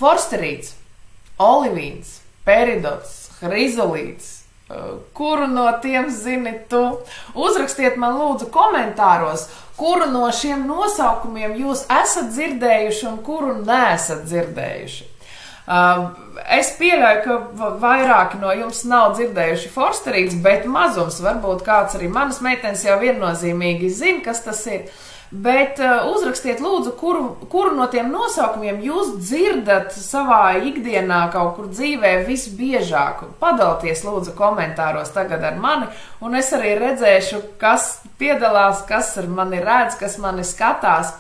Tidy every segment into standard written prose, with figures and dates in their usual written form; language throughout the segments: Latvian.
Forsterīts, olivīns, peridots, hrizolīts, kuru no tiem zini tu? Uzrakstiet man lūdzu komentāros, kuru no šiem nosaukumiem jūs esat dzirdējuši un kuru neesat dzirdējuši. Es pieļauju, ka vairāki no jums nav dzirdējuši forsterīts, bet mazums, varbūt kāds arī manas meitenes jau viennozīmīgi zina, kas tas ir. Bet uzrakstiet lūdzu, kuru no tiem nosaukumiem jūs dzirdat savā ikdienā kaut kur dzīvē visbiežāk. Padalieties lūdzu komentāros tagad ar mani, un es arī redzēšu, kas piedalās, kas ar mani redz, kas mani skatās.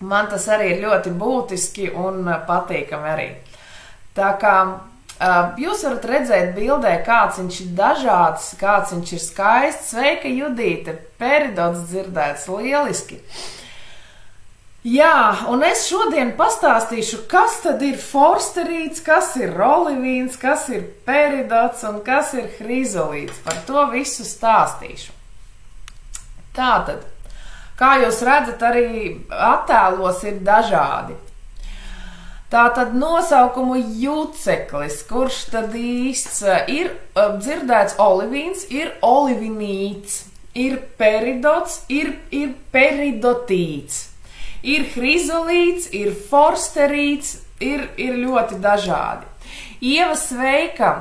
Man tas arī ir ļoti būtiski un patīkami arī. Tā kā jūs varat redzēt bildē, kāds viņš ir dažāds, kāds viņš ir skaists. Sveika, Judīte! Peridots dzirdēts lieliski. Jā, un es šodien pastāstīšu, kas tad ir forsterīts, kas ir olivīns, kas ir peridots un kas ir hrizolīts. Par to visu stāstīšu. Tātad, kā jūs redzat, arī attēlos ir dažādi. Tātad nosaukumu juceklis, kurš tad īsts ir dzirdēts olivīns, ir olivinīts, ir peridots, ir peridotīts, ir hrizolīts, ir forsterīts, ir ļoti dažādi. Ieva, sveika!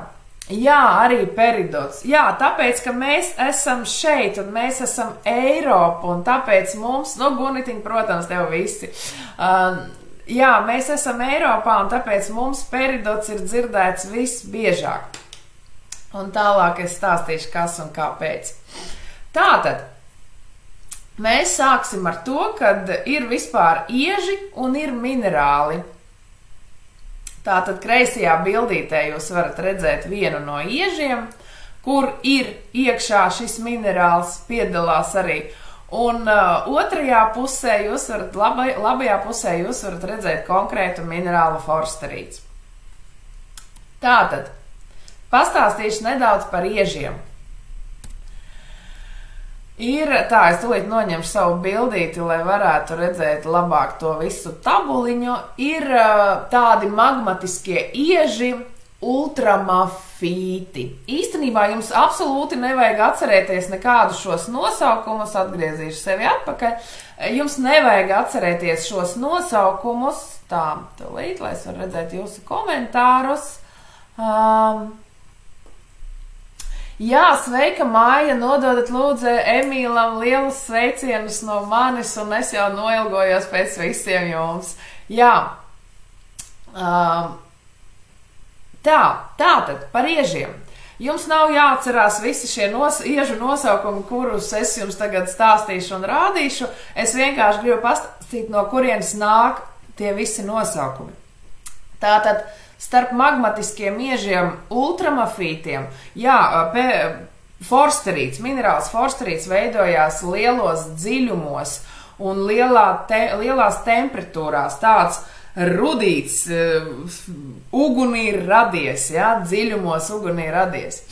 Jā, arī peridots. Jā, tāpēc, ka mēs esam šeit un mēs esam Eiropa un tāpēc mums, Gunitiņ, protams, tev visi. Jā, mēs esam Eiropā un tāpēc mums peridots ir dzirdēts visbiežāk. Un tālāk es stāstīšu, kas un kāpēc. Tātad, mēs sāksim ar to, kad ir vispār ieži un ir minerāli. Tātad kreisajā bildītē jūs varat redzēt vienu no iežiem, kur ir iekšā šis minerāls, piedalās arī. Un otrajā pusē jūs varat, labajā pusē jūs varat redzēt konkrētu minerālu forsterīts. Tātad, pastāstīšu nedaudz par iežiem. Es tūlīt noņemšu savu bildīti, lai varētu redzēt labāk to visu tabuliņu. Ir tādi magmatiskie ieži, ultramafīti. Īstenībā jums absolūti nevajag atcerēties nekādu šos nosaukumus, atgriezīšu sevi atpakaļ. Jums nevajag atcerēties šos nosaukumus. Tā, tūlīt, lai es varu redzēt jūsu komentārus. Jā, sveika, Māja, nododat lūdzu Emīlam lielus sveicienus no manis, un es jau noilgojos pēc visiem jums. Jā. Tātad par iežiem. Jums nav jāatcerās visi šie iežu nosaukumi, kurus es jums tagad stāstīšu un rādīšu. Es vienkārši gribu pastāstīt, no kurienes nāk tie visi nosaukumi. Tātad starp magmatiskiem iežiem ultramafītiem, jā, forsterīts, minerāls forsterīts veidojās lielos dziļumos un lielās temperatūrās. Tāds rudīts, ugunī ir radies, ja, dziļumos ugunī ir radies.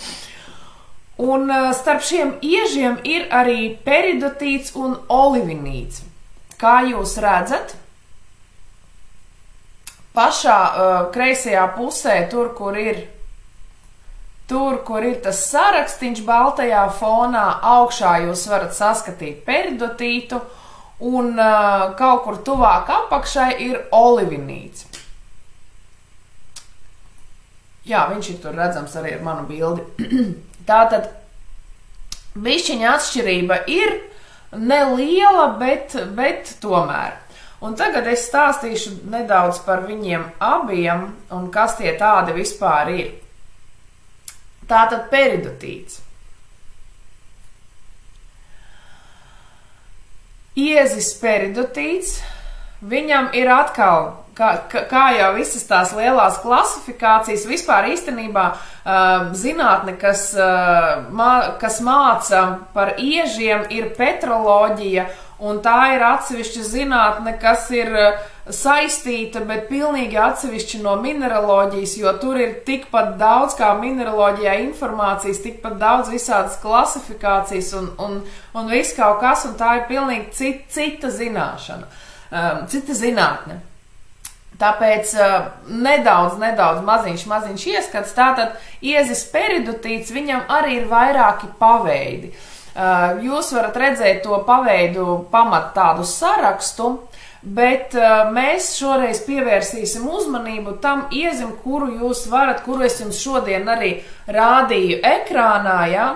Un starp šiem iežiem ir arī peridotīts un olivinīts. Kā jūs redzat, pašā kreisajā pusē, tur, kur ir tas sarakstīns baltajā fonā, augšā jūs varat saskatīt peridotītu, un kaut kur tuvāk apakšai ir olivinīts. Jā, viņš ir tur redzams arī ar manu bildi. Tātad, bišķiņa atšķirība ir neliela, bet tomēr. Un tagad es stāstīšu nedaudz par viņiem abiem un kas tie tādi vispār ir. Tātad peridotīts. Iezis peridotīts, viņam ir atkal, kā jau visas tās lielās klasifikācijas, vispār īstenībā zinātne, kas māca par iežiem, ir petroloģija, un tā ir atsevišķa zinātne, kas ir saistīta, bet pilnīgi atsevišķi no mineraloģijas, jo tur ir tikpat daudz kā mineraloģijā informācijas, tikpat daudz visādas klasifikācijas un viss kaut kas, un tā ir pilnīgi cita zināšana, cita zinātne. Tāpēc nedaudz maziņš ieskats, tātad iezis peridotīts, viņam arī ir vairāki paveidi. Jūs varat redzēt to paveidu pamat tādu sarakstu, bet mēs šoreiz pievērsīsim uzmanību tam iezim, kuru jūs varat, kuru es jums šodien arī rādīju ekrānā, ja?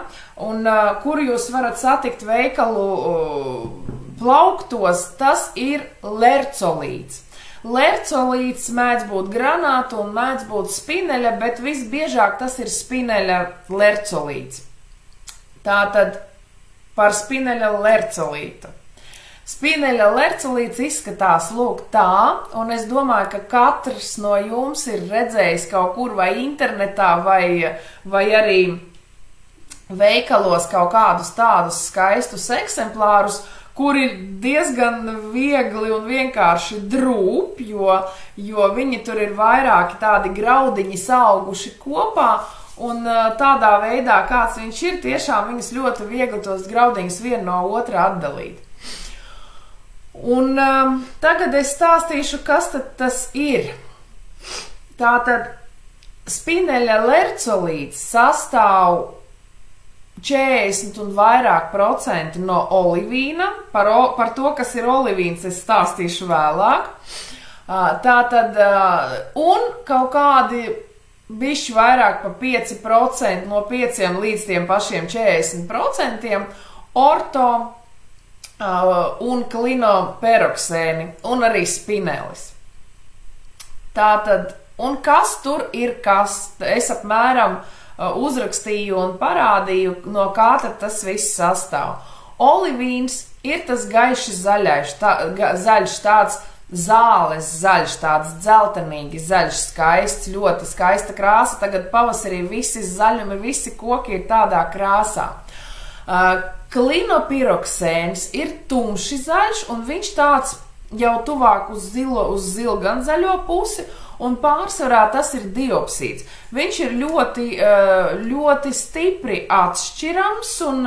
Un kuru jūs varat satikt veikalu plauktos, tas ir lercolīts. Lercolīts mēdz būt granātu un mēdz būt spineļa, bet visbiežāk tas ir spineļa lercolīts. Tātad par spineļa lercolītu. Spineļa lercolīts izskatās lūk tā, un es domāju, ka katrs no jums ir redzējis kaut kur vai internetā vai arī veikalos kaut kādus tādus skaistus eksemplārus, kuri diezgan viegli un vienkārši drūp, jo viņi tur ir vairāki tādi graudiņi sauguši kopā, un tādā veidā, kāds viņš ir, tiešām viņus ļoti viegli tos graudiņus vienu no otra atdalīt. Un tagad es stāstīšu, kas tad tas ir. Tātad spineļa lercolīts sastāv 40 un vairāk procenti no olivīna. Par to, kas ir olivīns, es stāstīšu vēlāk. Tātad, un kaut kādi bišķi vairāk pa 5%, no 5 līdz tiem pašiem 40% orto un klinoperoksēni un arī spinelis. Tātad, un kas tur ir kas? Es apmēram uzrakstīju un parādīju, no kā tad tas viss sastāv. Olivīns ir tas gaiši zaļš, tāds zāles zaļš, tāds dzeltenīgi zaļš, skaists, ļoti skaista krāsa. Tagad pavasarī visi zaļumi, visi koki ir tādā krāsā. Klinopiroksēns ir tumši zaļš, un viņš tāds jau tuvāk uz zilgan zaļo pusi, un pārsvarā tas ir diopsīds. Viņš ir ļoti stipri atšķirams, un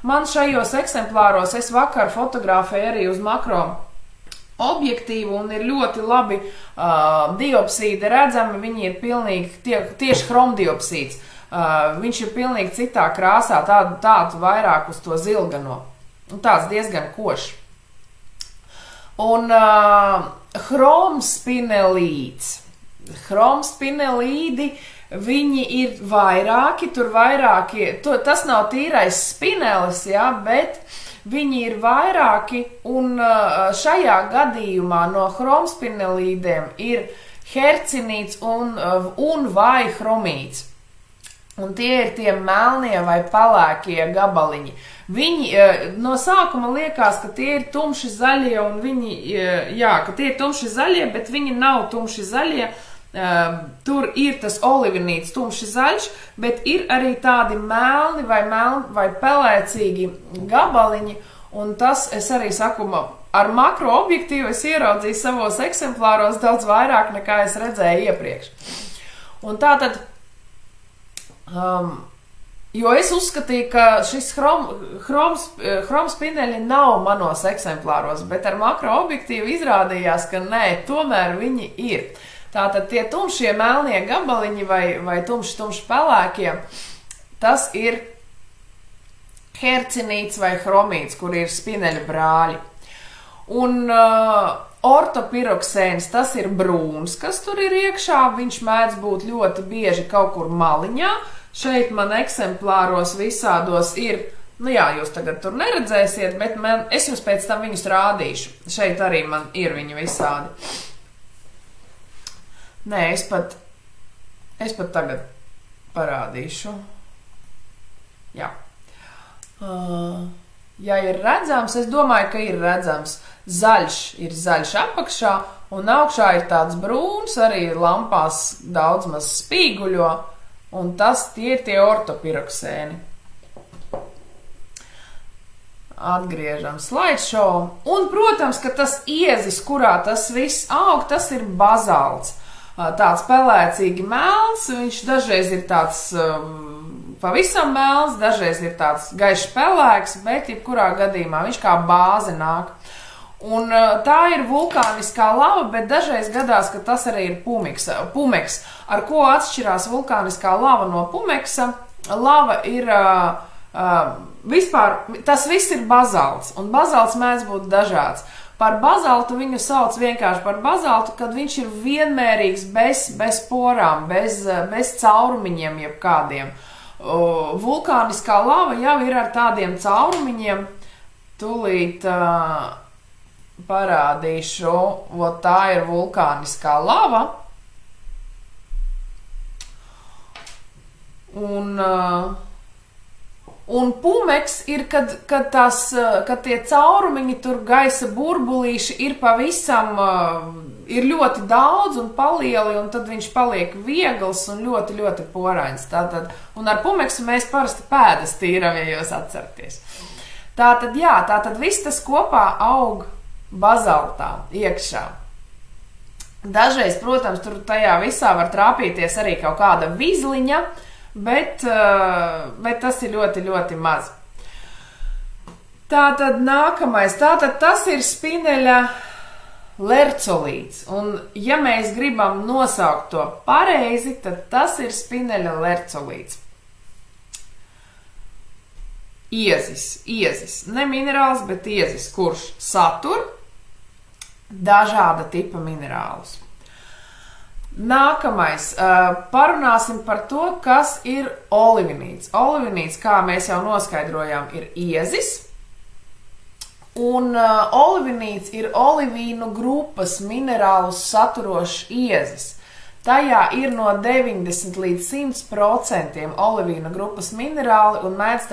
man šajos eksemplāros es vakar fotografēju arī uz makro objektīvu, un ir ļoti labi diopsīdi redzami, viņi ir pilnīgi tieši chromdiopsīds. Viņš ir pilnīgi citā krāsā, tādu vairāk uz to zilgano, un tāds diezgan košs. Un chromspinelīdi, viņi ir vairāki, tas nav tīrais spinelis, ja, bet viņi ir vairāki, un šajā gadījumā no chromspinelīdiem ir hercinīts un vai chromīts. Un tie ir tie melnie vai pelēkie gabaliņi. Viņi no sākuma liekas, ka tie ir tumši zaļie, un ka tie ir tumši zaļie, bet viņi nav tumši zaļie. Tur ir tas olivinīts tumši zaļš, bet ir arī tādi melni vai pelēcīgi gabaliņi, un tas, es arī saku, ar makro objektīvu es ieraudzīju savos eksemplāros daudz vairāk nekā es redzēju iepriekš. Un tātad, jo es uzskatīju, ka šis chromspineļi nav manos eksemplāros, bet ar makro objektīvu izrādījās, ka nē, tomēr viņi ir. Tātad tie tumšie melnie gabaliņi vai tumši pelēkie, tas ir hercinīts vai chromīts, kur ir spineļa brāļi. Un ortopiroksēns, tas ir brūns, kas tur ir iekšā, viņš mēdz būt ļoti bieži kaut kur maliņā. Šeit man eksemplāros visādos ir, jūs tagad tur neredzēsiet, bet es jums pēc tam viņus rādīšu. Šeit arī man ir viņi visādi. Nē, es pat tagad parādīšu. Jā. Ja ir redzams, es domāju, ka ir redzams. Zaļš ir zaļš apakšā, un augšā ir tāds brūns, arī lampās daudz maz spīguļo, un tie ir tie ortopiroksēni. Atgriežam slideshow. Un, protams, ka tas iezis, kurā tas viss aug, tas ir bazalts. Tāds pelēcīgi melns, viņš dažreiz ir tāds pavisam melns, dažreiz ir tāds gaišs pelēks, bet jebkurā gadījumā viņš kā bāze nāk. Un tā ir vulkāniskā lava, bet dažreiz gadās, ka tas arī ir pumeks. Ar ko atšķirās vulkāniskā lava no pumeksa? Lava ir vispār, tas viss ir bazalts, un bazalts mēdz būt dažāds. Par bazaltu viņu sauc vienkārši par bazaltu, kad viņš ir vienmērīgs, bez porām, bez caurumiņiem jebkādiem. Vulkāniskā lava jau ir ar tādiem caurumiņiem, tūlīt parādīšu, tā ir vulkāniskā lava. Un pumeks ir, kad tie caurumiņi, tur gaisa burbulīši ir pavisam, ir ļoti daudz un palieli, un tad viņš paliek viegls un ļoti, ļoti porains. Un ar pumeksu mēs parasti pēdas tīram, ja jūs atceraties. Tātad viss tas kopā aug bazaltā iekšā. Dažreiz, protams, tur tajā visā var trāpīties arī kaut kāda vizliņa, bet tas ir ļoti, ļoti maz. Tātad nākamais, tas ir spineļa lercolīts. Un ja mēs gribam nosaukt to pareizi, tad tas ir spineļa lercolīts. Iezis, ne minerāls, bet iezis, kurš satur dažāda tipa minerālus. Nākamais, parunāsim par to, kas ir olivinīts. Olivinīts, kā mēs jau noskaidrojām, ir iezis, un olivinīts ir olivīnu grupas minerālus saturošs iezis. Tajā ir no 90 līdz 100% olivīna grupas minerāli un mēdz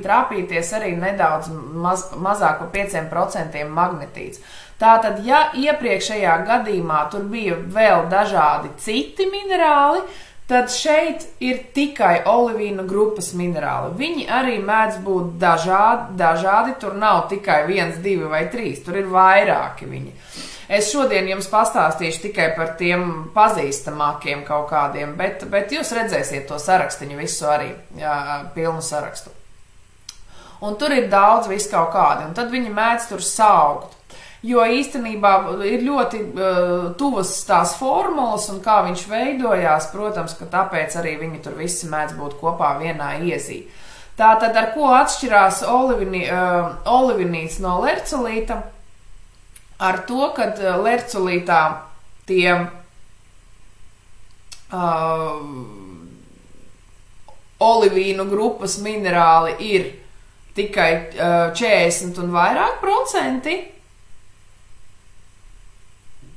trāpīties arī nedaudz mazāk par 5% magnetīts. Tātad, ja iepriekšējā gadījumā tur bija vēl dažādi citi minerāli, tad šeit ir tikai olivīna grupas minerāli. Viņi arī mēdz būt dažādi, tur nav tikai 1, 2 vai 3, tur ir vairāki viņi. Es šodien jums pastāstīšu tikai par tiem pazīstamākiem kaut kādiem, bet jūs redzēsiet to sarakstiņu visu arī, pilnu sarakstu. Un tur ir daudz visu kaut kādi, un tad viņi mēdz tur saukt. Jo īstenībā ir ļoti tuvas tās formulas un kā viņš veidojās, protams, ka tāpēc arī viņi tur visi mēdz būt kopā vienā iezī. Tātad, ar ko atšķirās olivinīts no lercolīta? Ar to, kad lercolītā tie olivīnu grupas minerāli ir tikai 40 un vairāk procenti.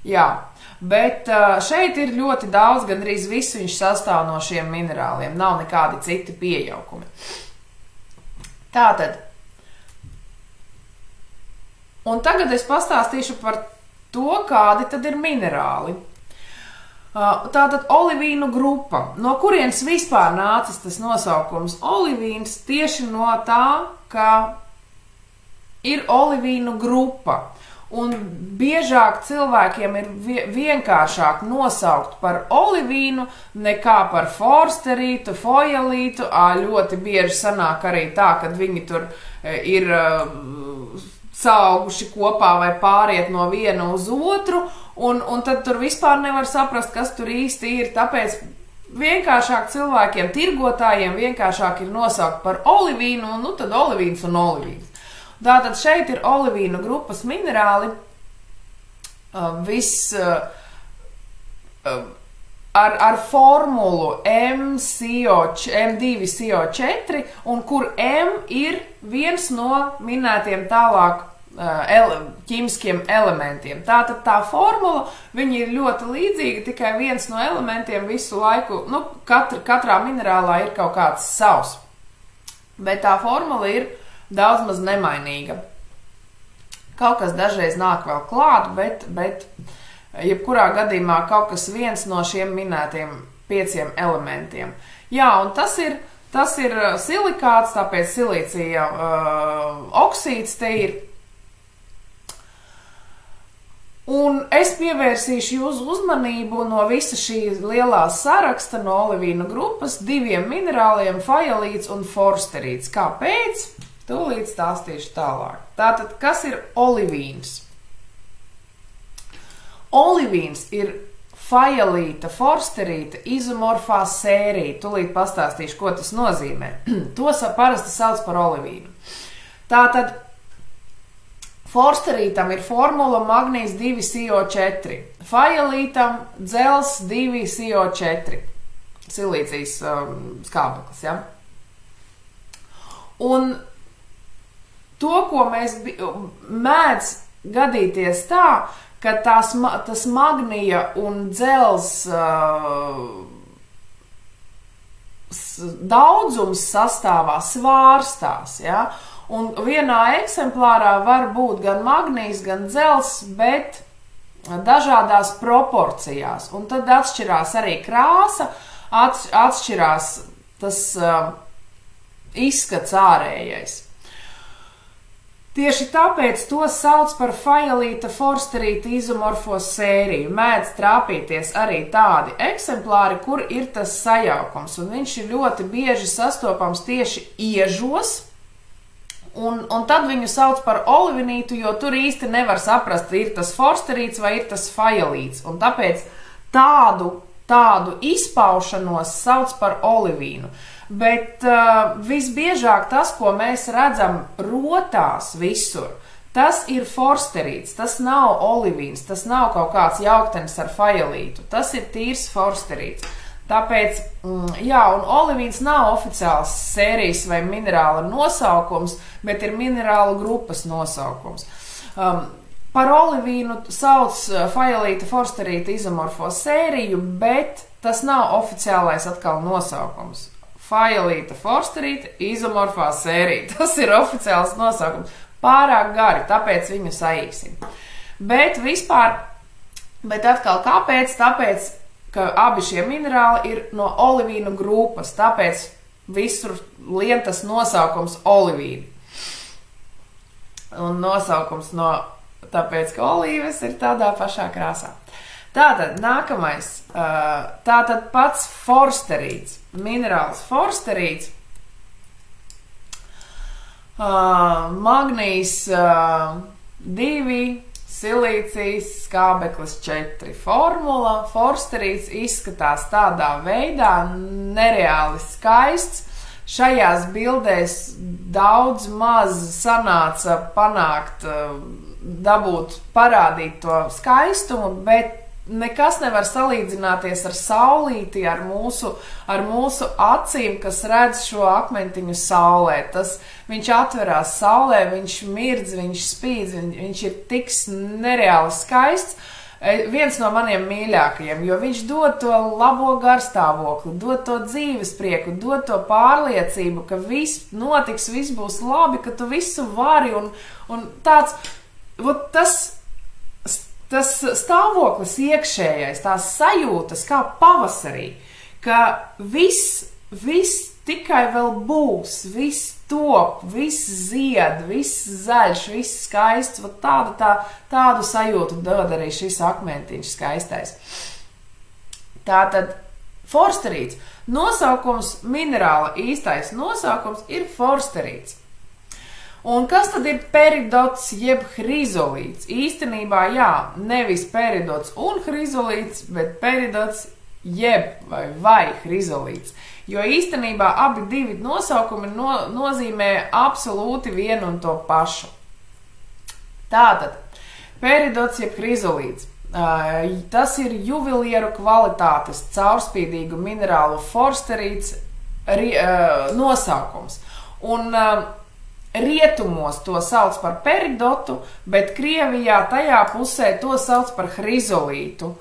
Jā, bet šeit ir ļoti daudz, gandrīz visu viņš sastāv no šiem minerāliem, nav nekādi citi piejaukumi. Tātad, un tagad es pastāstīšu par to, kādi tad ir minerāli. Tātad olivīnu grupa, no kurienes vispār nācis tas nosaukums olivīns, tieši no tā, ka ir olivīnu grupa. Un biežāk cilvēkiem ir vienkāršāk nosaukt par olivīnu nekā par forsterītu, foialītu. Ļoti bieži sanāk arī tā, kad viņi tur ir saauguši kopā vai pāriet no viena uz otru, un tad tur vispār nevar saprast, kas tur īsti ir. Tāpēc vienkāršāk cilvēkiem, tirgotājiem vienkāršāk ir nosaukt par olivīnu, un nu tad olivīns un olivīns. Tātad šeit ir olivīnu grupas minerāli, ar formulu M2CO4, un kur M ir viens no minētiem tālāk ķīmiskiem elementiem. Tātad tā formula, viņi ir ļoti līdzīga, tikai viens no elementiem visu laiku, nu, katrā minerālā ir kaut kāds savs. Bet tā formula ir daudz maz nemainīga. Kaut kas dažreiz nāk vēl klāt, bet jebkurā gadījumā kaut kas viens no šiem minētiem 5 elementiem. Jā, un tas ir silikāts, tāpēc silīcija oksīds te ir. Un es pievērsīšu jūsu uzmanību no visa šī lielā saraksta no olivīnu grupas 2 minerāliem, faialīts un forsterīts. Kāpēc? Tūlīt stāstīšu tālāk. Tātad, kas ir olivīns? Olivīns ir fajelīta, forsterīta, izomorfā sērija. Tūlīt pastāstīšu, ko tas nozīmē. To parasti sauc par olivīnu. Tātad forsterītam ir formula magnīs 2CO4, fajelītam dzels 2CO4, silīcijas skābeklis, ja? Un to, ko mēs mēdz gadīties tā, ka tas magnija un dzels daudzums sastāvā svārstās, ja? Un vienā eksemplārā var būt gan magnijs, gan dzels, bet dažādās proporcijās. Un tad atšķirās arī krāsa, atšķirās tas izskats ārējais. Tieši tāpēc to sauc par fajelīta, forsterīta, izomorfo sēriju. Mēdz trāpīties arī tādi eksemplāri, kur ir tas sajaukums, un viņš ir ļoti bieži sastopams tieši iežos, un tad viņu sauc par olivinītu, jo tur īsti nevar saprast, ir tas forsterīts vai ir tas fajelīts, un tāpēc tādu izpaušanos sauc par olivīnu. Bet visbiežāk tas, ko mēs redzam rotās visur, tas ir forsterīts, tas nav olivīns, tas nav kaut kāds jauktenis ar fajelītu, tas ir tīrs forsterīts. Tāpēc, jā, un olivīns nav oficiāls sērijas vai minerāla nosaukums, bet ir minerālu grupas nosaukums. Par olivīnu sauc fajelīta, forsterīta, izomorfo sēriju, bet tas nav oficiālais atkal nosaukums. Fajelīta, forsterīta, izomorfā sērija. Tas ir oficiāls nosaukums. Pārāk gari, tāpēc viņu saīsim. Bet atkal kāpēc? Tāpēc, ka abi šie minerāli ir no olivīnu grupas. Tāpēc visur lien tas nosaukums olivīni. Un nosaukums tāpēc, ka olīves ir tādā pašā krāsā. Tātad, nākamais. Tātad pats forsterīts. Minerāls forsterīts, magnijs 2, silīcijas skābeklis 4. Formula forsterīts izskatās tādā veidā, nereāli skaists. Šajās bildēs daudz maz sanāca panākt, dabūt, parādīt to skaistumu, bet nekas nevar salīdzināties ar saulīti, ar mūsu acīm, kas redz šo akmentiņu saulē. Viņš atverās saulē, viņš mirdz, viņš spīdz, viņš ir tik nereāli skaists. Viens no maniem mīļākajiem, jo viņš dod to labo garstāvokli, dod to dzīvesprieku, dod to pārliecību, ka viss notiks, viss būs labi, ka tu visu vari, un tāds, tas stāvoklis iekšējais, tās sajūtas kā pavasarī, ka viss tikai vēl būs, viss top, viss zied, viss zaļš, viss skaists, tādu sajūtu dod arī šis akmentiņš skaistais. Tātad forsterīts. Nosaukums minerāla īstais nosaukums ir forsterīts. Un kas tad ir peridots jeb hrizolīts? Īstenībā, jā, nevis peridots un hrizolīts, bet peridots jeb vai hrizolīts. Jo īstenībā abi divi nosaukumi nozīmē absolūti vienu un to pašu. Tātad, peridots jeb hrizolīts. Tas ir juvelieru kvalitātes caurspīdīgu minerālu forsterīts nosaukums. Un rietumos to sauc par peridotu, bet Krievijā tajā pusē to sauc par hrizolītu.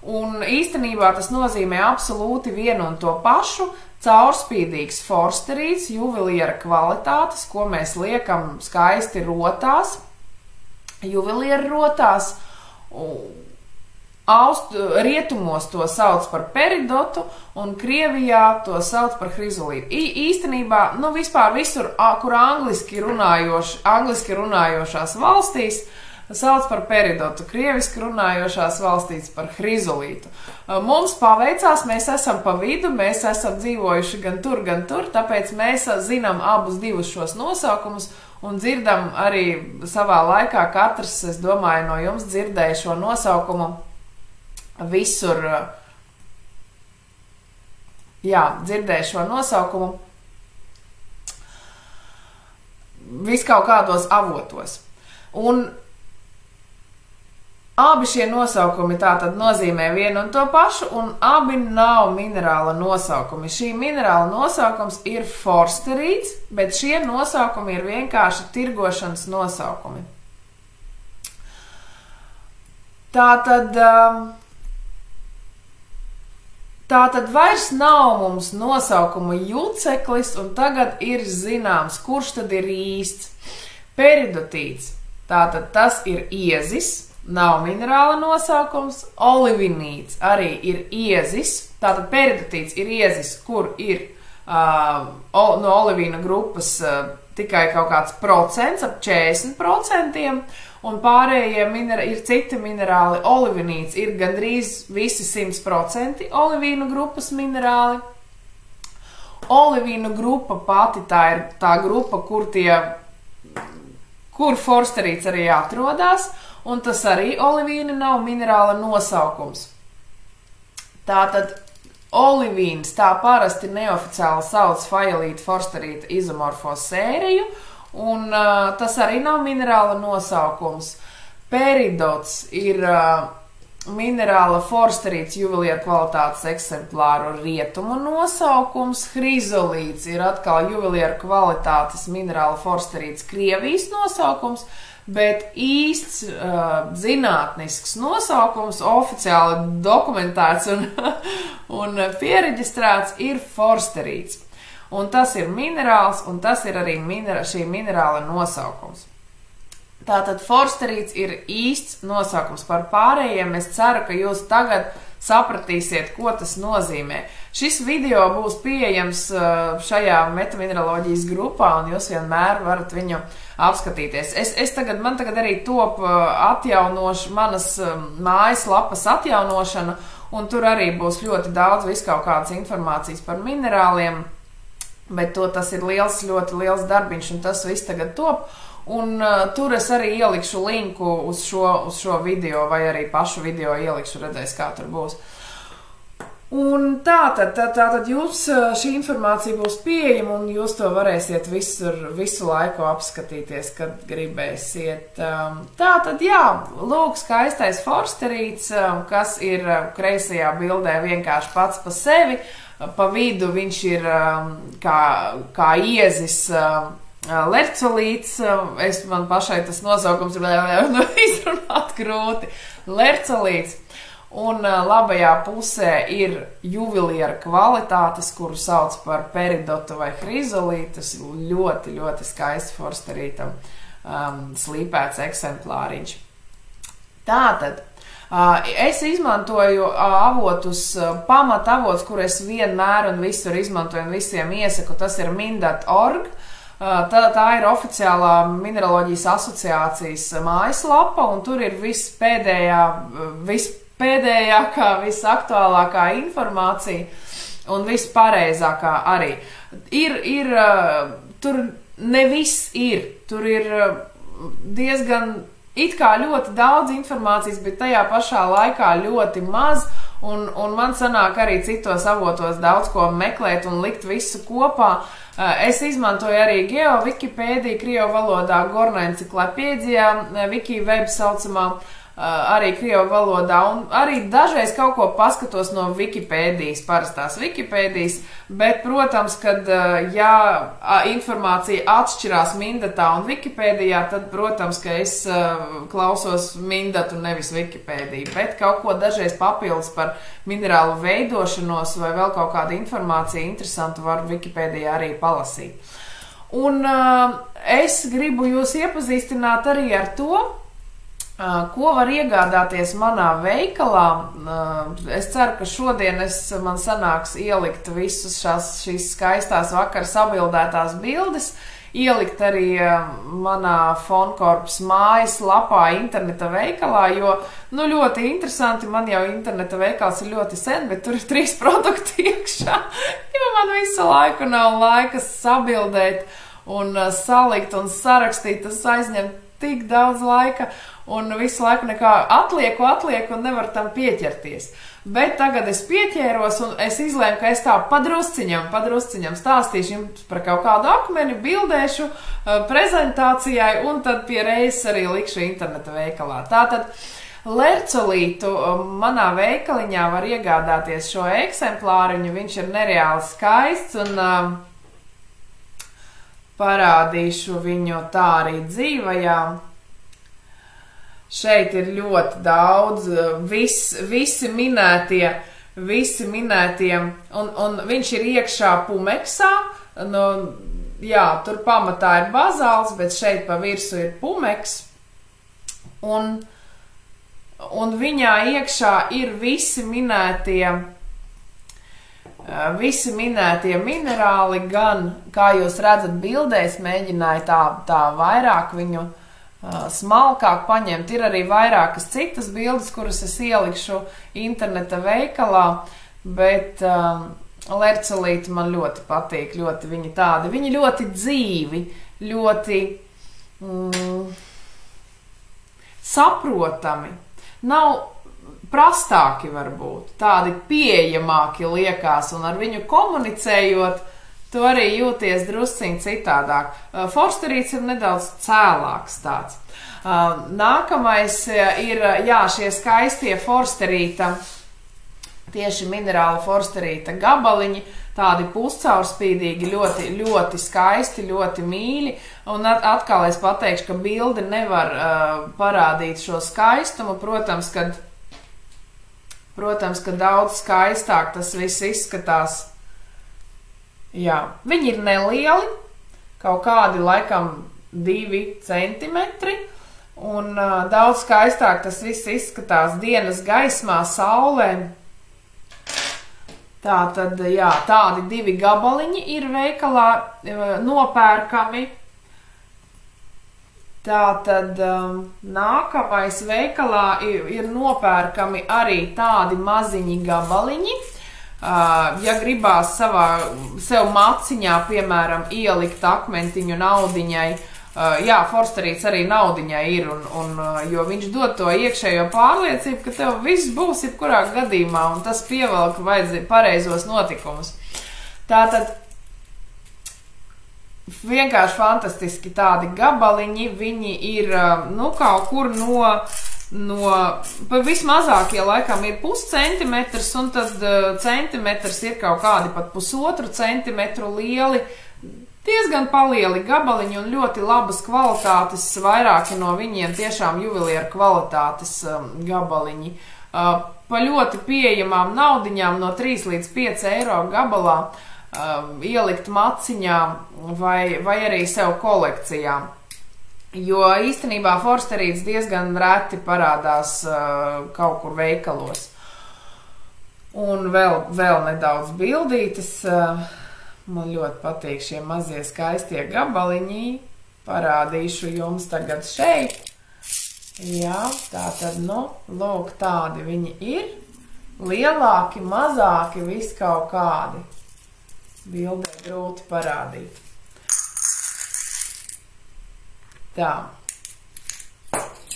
Un īstenībā tas nozīmē absolūti vienu un to pašu, caurspīdīgs forsterīts, juveliera kvalitātes, ko mēs liekam skaisti rotās, juveliera rotās. Rietumos to sauc par peridotu, un Krievijā to sauc par hrizolītu. Īstenībā, vispār visur, kur angliski runājošās valstīs, sauc par peridotu, krieviski runājošās valstīs par hrizolītu. Mums paveicās, mēs esam pa vidu, mēs esam dzīvojuši gan tur, tāpēc mēs zinām abus divus šos nosaukumus un dzirdam arī savā laikā katrs, es domāju, no jums dzirdēja šo nosaukumu visur, jā, dzirdēju šo nosaukumu vis kaut kādos avotos. Un abi šie nosaukumi tātad nozīmē vienu un to pašu, un abi nav minerāla nosaukumi. Šī minerāla nosaukums ir forsterīts, bet šie nosaukumi ir vienkārši tirgošanas nosaukumi. Tātad vairs nav mums nosaukumu juceklis, un tagad ir zināms, kurš tad ir īsts. Peridotīts, tātad tas ir iezis, nav minerāla nosaukums. Olivinīts arī ir iezis, tātad peridotīts ir iezis, kur ir no olivīna grupas tikai kaut kāds procents, ap 40%, un pārējie ir citi minerāli. Olivinīts ir gandrīz visi 100% olivīnu grupas minerāli. Olivīnu grupa pati tā ir tā grupa, kur forsterīts arī atrodas, un tas arī olivīna nav minerāla nosaukums. Tātad olivīns tā parasti neoficiāli sauc fajelīta forsterīta izomorfo sēriju, un tas arī nav minerāla nosaukums. Peridots ir minerāla forsterīts juvelieru kvalitātes eksemplāru rietumu nosaukums. Hrizolīts ir atkal juvelieru kvalitātes minerāla forsterīts Krievijas nosaukums, bet īsts zinātnisks nosaukums, oficiāli dokumentēts un piereģistrēts, ir forsterīts. Un tas ir minerāls, un tas ir arī šī minerāla nosaukums. Tātad forsterīts ir īsts nosaukums. Par pārējiem es ceru, ka jūs tagad sapratīsiet, ko tas nozīmē. Šis video būs pieejams šajā metamineraloģijas grupā, un jūs vienmēr varat viņu apskatīties. Man tagad arī top manas mājaslapas atjaunošana, un tur arī būs ļoti daudz viskaut kādas informācijas par minerāliem, bet tas ir ļoti liels darbiņš, un tas viss tagad top. Un tur es arī ielikšu linku uz šo video, vai arī pašu video ielikšu, redzēs, kā tur būs. Un tātad jums šī informācija būs pieejama, un jūs to varēsiet visu laiku apskatīties, kad gribēsiet. Tātad, jā, lūk, skaistais forsterīts, kas ir kreisajā bildē vienkārši pats pa sevi. Pa vidu viņš ir kā iezis lercolīts. Man pašai tas nosaukums ir izrunāt grūti. Lercolīts. Un labajā pusē ir juvelieru kvalitātes, kuru sauc par peridotu vai hrizolītu. Tas ir ļoti skaists forsterītam slīpēts eksemplāriņš. Tātad, es izmantoju pamatavotus, kur es vienmēr un visur izmantoju un visiem iesaku. Tas ir mindat.org. Tā ir oficiālā mineraloģijas asociācijas mājaslapa, un tur ir vispēdējākā, visaktuālākā informācija un vispareizākā arī. Tur ne viss ir. Tur ir diezgan it kā ļoti daudz informācijas, bet tajā pašā laikā ļoti maz, un man sanāk arī citos avotos daudz ko meklēt un likt visu kopā. Es izmantoju arī GeoWikipēdiju, krievu valodā, Gornoenciklopēdijā, Wikiveb saucamā, arī krievu valodā, un arī dažreiz kaut ko paskatos no Wikipēdijas, parastās Wikipēdijas, bet, protams, kad informācija atšķirās Mindatā un Wikipēdijā, tad, protams, ka es klausos Mindatu, nevis Wikipēdiju, bet kaut ko dažreiz papildus par minerālu veidošanos vai vēl kaut kādu informāciju interesantu var Wikipēdijā arī palasīt. Un es gribu jūs iepazīstināt arī ar to, ko var iegādāties manā veikalā. Es ceru, ka šodien man sanāks ielikt visus šīs skaistās vakar sabildētās bildes, ielikt arī manā Fonkorps mājas lapā interneta veikalā, jo, ļoti interesanti, man jau interneta veikals ir ļoti sen, bet tur ir 3 produkti iekšā, jo man visu laiku nav laika sabildēt un salikt un sarakstīt, tas aizņem tik daudz laika, un visu laiku nekā atlieku un nevaru tam pieķerties. Bet tagad es pieķēros, un es izlēmu, ka es tā padrusciņam stāstīšu jums par kaut kādu akmeni, bildēšu prezentācijai, un tad pie reizes arī likšu interneta veikalā. Tātad lercolītu manā veikaliņā var iegādāties šo eksemplāriņu, viņš ir nereāli skaists, un parādīšu viņu tā arī dzīvajā. Šeit ir ļoti daudz, visi minētie, un viņš ir iekšā pumeksā, nu, jā, tur pamatā ir bazāls, bet šeit pa virsu ir pumeks, un viņā iekšā ir visi minētie minerāli, gan, kā jūs redzat bildēs, mēģināju tā vairāk viņu smalkāk paņemt. Ir arī vairākas citas bildes, kuras es ielikšu interneta veikalā, bet lercolīti man ļoti patīk, viņi ļoti dzīvi, ļoti saprotami, nav prastāki varbūt, tādi pieejamāki liekas, un ar viņu komunicējot, tu arī jūties drusciņ citādāk. Forsterīts ir nedaudz cēlāks tāds. Nākamais ir, jā, šie skaistie forsterīta, tieši minerāla forsterīta gabaliņi, tādi puscaurspīdīgi, ļoti, ļoti skaisti, ļoti mīļi, un atkal es pateikšu, ka bildi nevar parādīt šo skaistumu, protams, ka daudz skaistāk tas viss izskatās. Jā, viņi ir nelieli, kaut kādi laikam 2 centimetri, un daudz skaistāk tas viss izskatās dienas gaismā, saulē. Tātad, jā, tādi 2 gabaliņi ir veikalā nopērkami. Tātad nākamais veikalā ir nopērkami arī tādi maziņi gabaliņi. Ja gribās sev maciņā, piemēram, ielikt akmentiņu naudiņai, jā, forsterīts arī naudiņai ir, jo viņš dod to iekšējo pārliecību, ka tev viss būs jebkurā gadījumā, un tas pievelk pareizos notikumus. Tātad vienkārši fantastiski tādi gabaliņi, viņi ir, nu, kaut kur vismazākie laikam ir puscentimetrs, un tad centimetrs ir kaut kādi pat 1,5 centimetru lieli, diezgan palieli gabaliņi un ļoti labas kvalitātes, vairāki no viņiem tiešām juvelieru kvalitātes gabaliņi. Pa ļoti pieejamām naudiņām no 3 līdz 5 eiro gabalā ielikt maciņā vai arī sev kolekcijā. Jo īstenībā forsterīts diezgan reti parādās kaut kur veikalos. Un vēl nedaudz bildītes. Man ļoti patīk šie mazie skaistie gabaliņi. Parādīšu jums tagad šeit. Jā, tātad, nu, lūk, tādi viņi ir. Lielāki, mazāki, viss kaut kādi. Bildē grūti parādīt. Tā.